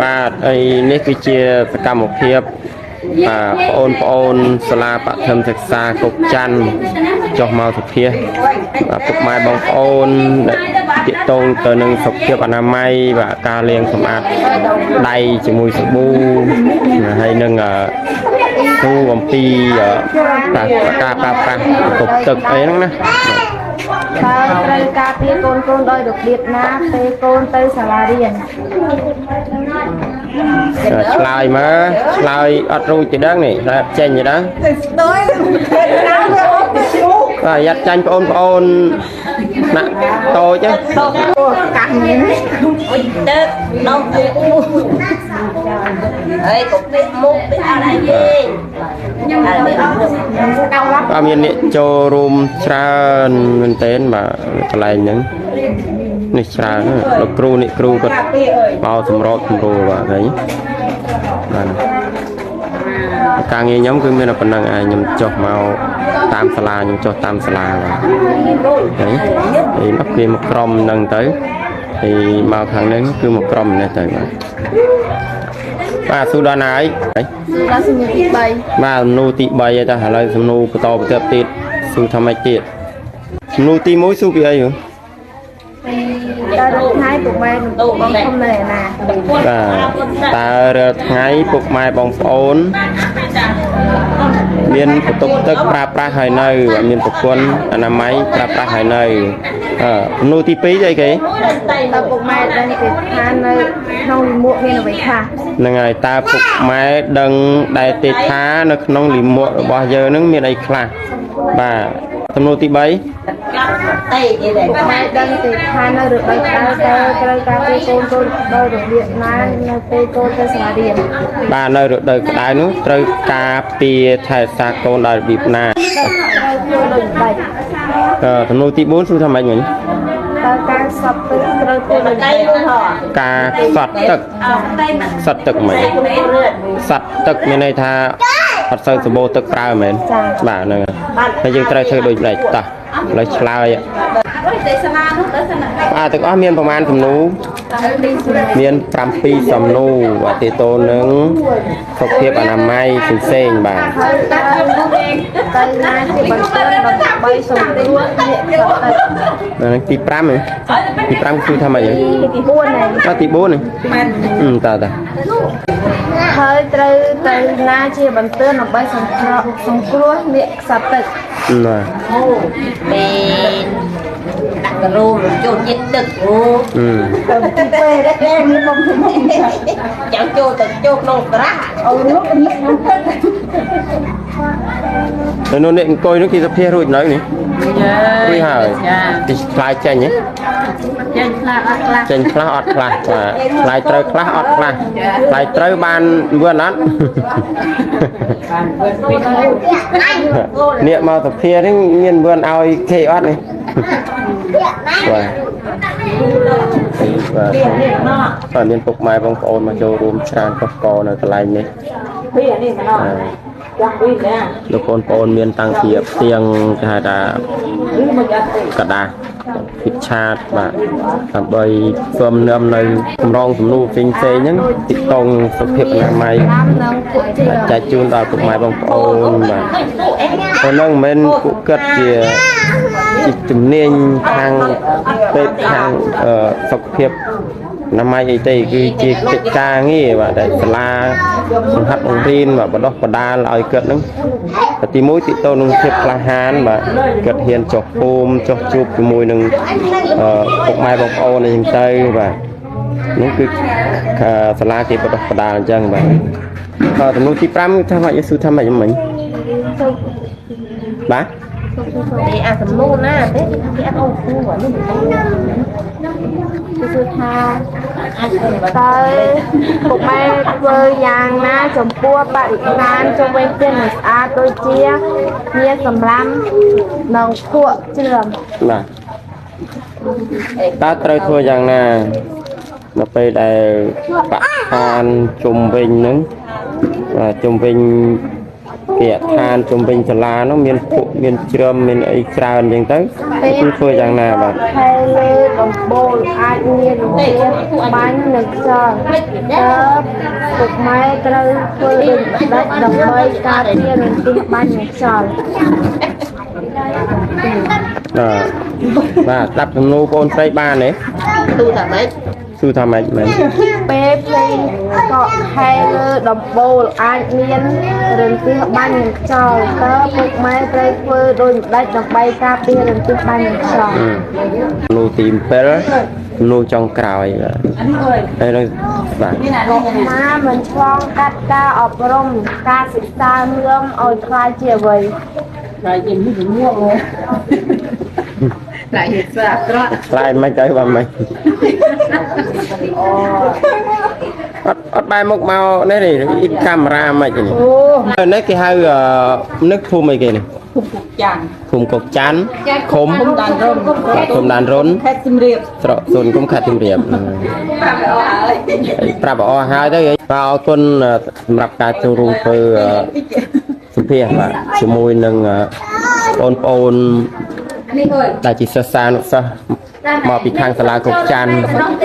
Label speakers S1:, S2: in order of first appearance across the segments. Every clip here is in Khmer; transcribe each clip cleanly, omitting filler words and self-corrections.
S1: បាទហើយនេះគឺជាសកម្មភាពបងប្អូនសាលាបឋមសិក្សាគុកច័ន្ទចុះមកសុភាពុកម៉ែបងប្អូនទាក់ទងទៅនឹងសុខភាពអនាម័យបាទការលាងសម្អាតដៃជាមួយសាប៊ូហើយនឹងទូអំពីការប្រើប្រាស់បន្ទប់ទឹកអីហ្នឹងណា
S2: ត្រូវការពារកូនដោយរបៀបណាពេលកូនទៅសាលារៀន
S1: ឆ្លើយមកឆ្លើយអត់រួចទេដឹងនេះតែចេញទេដឹងបាទយ៉ាត់ចាញ់បងប្អូនណាក់តូច
S2: កាំនេះអុយទឹកដល់ហើយកុំពេកមុខពេកអត់អីទេ
S1: បាទមានអ្នកចូលរួមច្រើនមែនទែនបាទកន្លែងហ្នឹងនេះច្រើនលោកគ្រូអ្នកគ្រូគាត់មកសម្របសម្រួលបាទហើយបាទការងារខ្ញុំគឺមានតែប៉ុណ្្នឹងឯងខ្ញុំចុះមកតាមសាលាខ្ញុំចុះតាមសាលាបាទហើយមកគេមកក្រុមហ្នឹងទៅហើយមកខាងនេះគឺមកក្រុមនេះទៅបាទស៊ូដល់ណាហើយ
S2: ដល់សំណួរទី3
S1: បាទសំណួរទី3ហើយតាឥឡូវសំណួរបន្តបន្ទាប់ទៀតស៊ូថាម៉េចទៀតសំណួរទី1ស៊ូពីអីហ៎
S2: តើថ្ងៃពុកម៉ែបងប្អូននៅណា
S1: បាទតើរាល់ថ្ងៃពុកម៉ែបងប្អូនមានបន្ទប់ទឹកប្រើប្រាស់ហើយនៅមានប្រព័ន្ធអនាម័យប្រើប្រាស់ហើយនៅសំណួរទី2អីគេ
S2: តើពុកម៉ែដឹងទេថានៅក្នុងលិមួកមានអ្វីខ្លះ
S1: ហ្នឹងហើយតើពុកម៉ែដឹងដែរទេថានៅក្នុងលិមួករបស់យើងនឹងមានអីខ្លះបាទសំណួរទី3
S2: តែម៉ែដឹងទេថានៅរដូវក្តៅត្រូវការពារកូនដោយរបៀបណានៅពេលកូនទៅសាលារៀន
S1: បាទនៅរដូវក្តៅនោះត្រូវការពារថែរក្សាកូនដោយរបៀបណាសំណួរទី4શુંថាម៉េចមិញ
S2: តើការសត់ទឹកត្រូវធ្វើដូចណា
S1: ការសត់ទឹកមិញសត់ទឹកមានន័យថាអត់សូវសម្បូរទឹកប្រើមែនបាទហ្នឹងហើយយើងត្រូវធ្វើដូចម៉េចតោះឥឡូវឆ្លើយទាំងអស់មានប្រមាណសំណួរមាន7សំណួរបាទទាក់ទងនឹងសុខភាពអនាម័យផ្សេងៗបាទ
S2: ទៅណាជាបន្តដើម្បីសម្រួល
S1: នេះទី5ទី5គឺថាម៉េច
S2: ទី4
S1: ទី4តើ
S2: ហើយត្រូវទៅណាជាបន្តដើម្បីសង្គ្រោះអ្នកខ្សត់ទឹក
S1: ណា
S2: ពេលដាក់ករូចូលជាតិទឹកទៅទីពេលដែរមានបំពេញចាំចូលទៅចូលក្នុងក្រាស់អូនោះ
S1: នោះនេះអង្គុយនោះគេសភារួចនៅនេះរួចហើយទីឆ្លើយចេញហ៎ចេញខ្លះអត់ខ្លះឆ្លើយត្រូវខ្លះអត់ខ្លះឆ្លើយត្រូវបានវឿនអត់នេះមកសភានេះមានវឿនឲ្យគេអត់នេះបាទមានពុកម៉ែបងប្អូនមកចូលរួមច្រើនកកនៅកន្លែងនេះលោកបងប្អូនមានតាំងពីផ្ទៀងគេហៅថាกระดาษពិឆាតបាទដើម្បីស្វមនឹមនៅកម្រងសំណួរផ្សេងៗហ្នឹងទីតងសុខភាពអនាម័យចែកជូនដល់ពុកម៉ែបងប្អូនបាទហ្នឹងមិនមែនពួកគាត់ជាជំនាញខាងពេទ្យខាងសុខភាពអនាម័យអីទេគឺជាកិច្ចការងារបាទដែលសាលាបង្ហាត់បង្រៀនបាទបណ្ដុះបណ្ដាលឲ្យគាត់ហ្នឹងទី1ទីតនឹងភាពក្លាហានបាទគាត់ហ៊ានចុះភូមិចុះជួបជាមួយនឹងពុកម៉ែបងប្អូនអីចឹងទៅបាទនោះគឺសាលាគេបណ្ដុះបណ្ដាលអញ្ចឹងបាទទំនួលទី5ថាម៉េចយេស៊ូថាម៉េចមិញបាទ
S2: អាសំណួរណាទេគេអត់អូគ្រូនេះគឺថាតើពុកម៉ែធ្វើយ៉ាងណាចំពោះបរិស្ថានជុំវិញផ្ទះឲ្យស្អាតដូចជាមានសម្រាមនិងភក់ជ្រឿម
S1: បាទតើត្រូវធ្វើយ៉ាងណានៅពេលដែលបរិស្ថានជុំវិញហ្នឹងជុំវិញ គេឋានជំវិញសាលានោះមានភក់មានជ្រឹមមានអីច្រើនអញ្ចឹងទៅគឺធ្វើយ៉ាងណាបាទ
S2: ហើយលើដំបូលអាចមានរបៀបបាញ់និងខ្យល់តើពុកម៉ែត្រូវធ្វើដូចដាច់ដើម្បីការពារនឹងទីបាញ់និងខ្យល់
S1: បាទស្ដាប់សំណួរបងស្រីបានទេ
S2: ទូតាម៉េច
S1: ស៊ូថាម៉េចមែន
S2: ពេលភ្លេងក៏ខែលើដំបូលអាចមានរន្ទះបាញ់និងខ្យល់តើពុកម៉ែត្រូវធ្វើដូចម្ដេចដើម្បីការពាររន្ទះបាញ់និងខ្យល់
S1: សំណួរទី7សំណួរចុងក្រោយបាទហើយនឹងបាទ
S2: កុមារមិនឆ្លងកាត់ការអប់រំការសិក្សារឿងឲ្យខ្លាចជាអ្វី
S3: lại nhìn cái gì mua rồi lại hiện ra đó
S1: ខ្លាចមិនទៅបាទមិនអត់បែរមុខមកនេះកាមេរ៉ាមិននេះនេះគេហៅនឹកភូមិអីគេនេះ
S3: cục chàng
S1: ភូមិកុកច័ន្ទឃុំ
S3: không đàn rôn
S1: ឃុំដានរុន
S3: hết sim riệp
S1: ស្រកស៊ុនគុំខាត់ជំរាប ប្រាប់អស់ហើយទៅបាទអរគុណសម្រាប់ការចូលរួមធ្វើសម្ភាសបាទជាមួយនឹងបងប្អូនដែលជាសិស្សានុសិស្សមកពីខាងសាលាកុកច័ន្ទ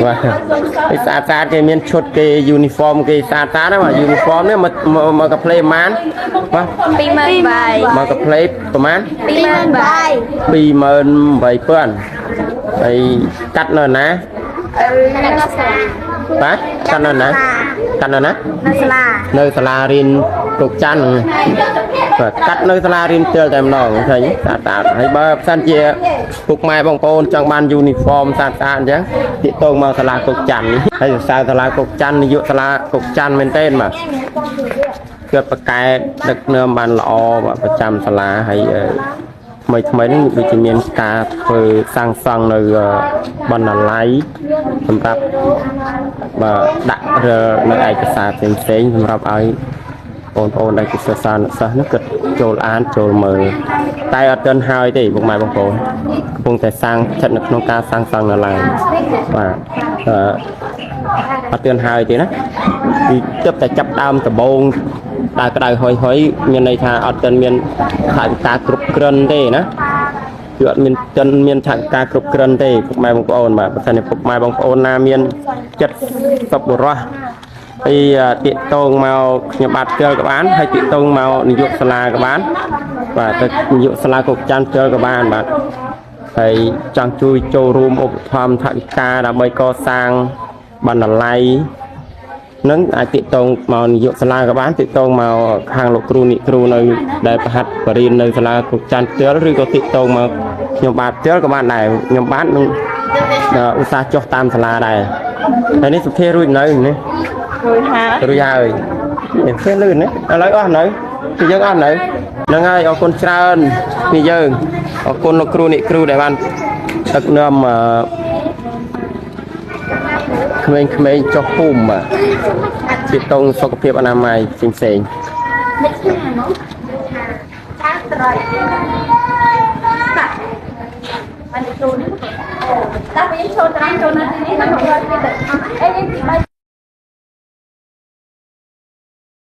S1: បាទគេស្អាតៗគេមានឈុតគេយូនីហ្វមគេស្អាតៗណាបាទយូនីហ្វមនេះមកកាផ្លេប្រហែលបាទ
S2: 20000 បាយ
S1: មកកាផ្លេប្រហែល
S2: 20000 បាយ
S1: 28000ហើយកាត់នៅណា
S2: នៅសាលា
S1: បាទកាត់នៅណាកាត់នៅណា
S2: នៅសាលា
S1: នៅសាលារៀនកុកច័ន្ទបាទកាត់នៅសាលារៀនទាល់តែម្ដងឃើញស្អាតៗហើយបើផ្សិនជាពុកម៉ែបងប្អូនចង់បានយូនីហ្វមស្អាតៗអញ្ចឹងទាក់ទងមកសាលាកុកច័ន្ទនេះហើយសរសើរសាលាកុកច័ន្ទនាយកសាលាកុកច័ន្ទមែនទេបាទគឺប្រកែដឹកនាំបានល្អបាទប្រចាំសាលាហើយថ្មីនេះដូចជាមានការធ្វើសាងសង់នៅបណ្ណាល័យសម្រាប់បាទដាក់នៅឯកសារផ្សេងៗសម្រាប់ឲ្យបងប្អូនដែលជាសិស្សានុសិស្សនោះគិតចូលអានចូលមើលតែអត់ទាន់ហើយទេពុកម៉ែបងប្អូនកំពុងតែសាងស្ថិតនៅក្នុងការសាងសង់នៅឡើយបាទអត់ទាន់ហើយទេណាពីទើបតែចាប់ដើមដំបូងក្តៅហុយមានន័យថាអត់ទាន់មានថវិកាគ្រប់គ្រាន់ទេណាគឺអត់មានថវិកាគ្រប់គ្រាន់ទេពុកម៉ែបងប្អូនបាទបើសិនជាពុកម៉ែបងប្អូនណាមានចិត្តសប្បុរសហើយតាកតងមកខ្ញុំបាទផ្ទាល់ក៏បានហើយតាកតងមកនាយកសាលាក៏បានបាទទៅនាយកសាលាកុកច័ន្ទផ្ទាល់ក៏បានបាទហើយចង់ជួយចូលរួមឧបត្ថម្ភថវិកាដើម្បីកសាងបណ្ណាល័យនឹងអាចតាកតងមកនាយកសាលាក៏បានតាកតងមកខាងលោកគ្រូនិគ្រូនៅដែលប្រហាត់បរិញ្ញានៅសាលាកុកច័ន្ទផ្ទាល់ឬក៏តាកតងមកខ្ញុំបាទផ្ទាល់ក៏បានដែរខ្ញុំបាទនឹងឧស្សាហ៍ចុះតាមសាលាដែរហើយនេះសុភារួចនៅនេះរួចហើយនេះផ្សេងលឿនណាឥឡូវអស់នៅគឺយើងអស់នៅហ្នឹងហើយអរគុណច្រើនពីយើងអរគុណលោកគ្រូនិគ្រូដែលបានដឹកនាំក្មេងៗចុះភូមិបាទទាក់ទងសុខភាពអនាម័យផ្សេងៗ
S2: តែវិញចូលត្រង់ចូលណានេះមិនខំទៅអី